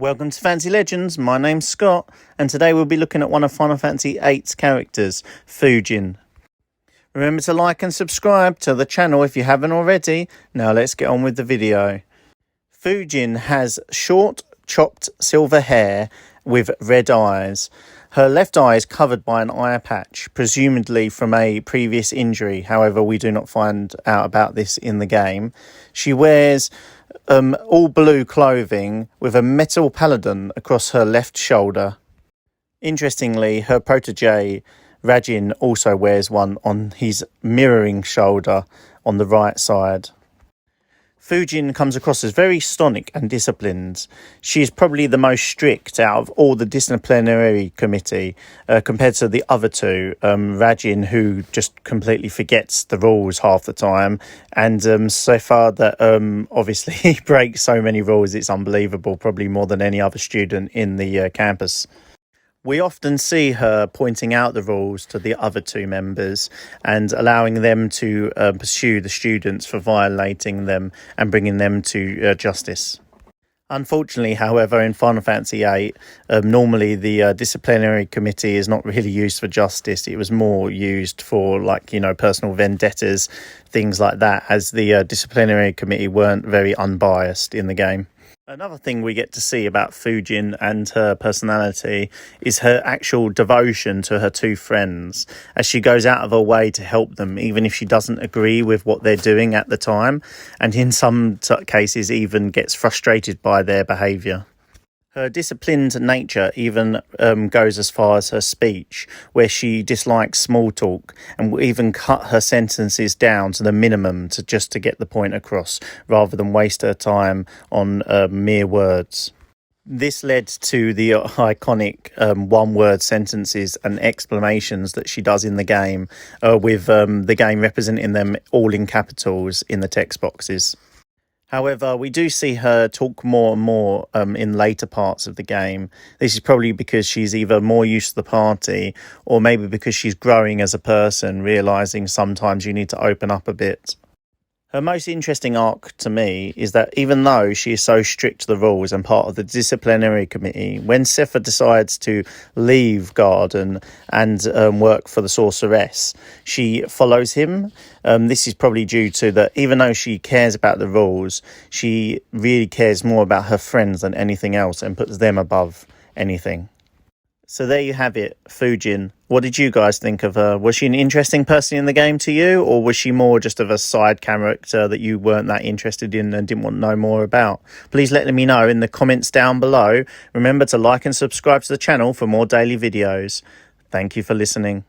Welcome to Fantasy Legends, my name's Scott, and today we'll be looking at one of Final Fantasy VIII's characters, Fujin. Remember to like and subscribe to the channel if you haven't already. Now let's get on with the video. Fujin has short, chopped silver hair with red eyes. Her left eye is covered by an eye patch, presumably from a previous injury. However, we do not find out about this in the game. She wears all blue clothing with a metal paladin across her left shoulder. Interestingly, her protege Fujin also wears one on his mirroring shoulder on the right side. Fujin comes across as very stoic and disciplined. She is probably the most strict out of all the disciplinary committee compared to the other two, Fujin, who just completely forgets the rules half the time, and so far that obviously he breaks so many rules it's unbelievable, probably more than any other student in the campus. We often see her pointing out the rules to the other two members and allowing them to pursue the students for violating them and bringing them to justice. Unfortunately, however, in Final Fantasy VIII, normally the disciplinary committee is not really used for justice. It was more used for, personal vendettas, things like that, as the disciplinary committee weren't very unbiased in the game. Another thing we get to see about Fujin and her personality is her actual devotion to her two friends, as she goes out of her way to help them, even if she doesn't agree with what they're doing at the time, and in some cases even gets frustrated by their behaviour. Her disciplined nature even goes as far as her speech, where she dislikes small talk and will even cut her sentences down to the minimum to get the point across, rather than waste her time on mere words. This led to the iconic one-word sentences and exclamations that she does in the game, with the game representing them all in capitals in the text boxes. However, we do see her talk more and more in later parts of the game. This is probably because she's either more used to the party, or maybe because she's growing as a person, realising sometimes you need to open up a bit. Her most interesting arc to me is that even though she is so strict to the rules and part of the disciplinary committee, when Sepha decides to leave Garden and work for the sorceress, she follows him. This is probably due to that even though she cares about the rules, she really cares more about her friends than anything else and puts them above anything. So there you have it, Fujin. What did you guys think of her? Was she an interesting person in the game to you, or was she more just of a side character that you weren't that interested in and didn't want to know more about? Please let me know in the comments down below. Remember to like and subscribe to the channel for more daily videos. Thank you for listening.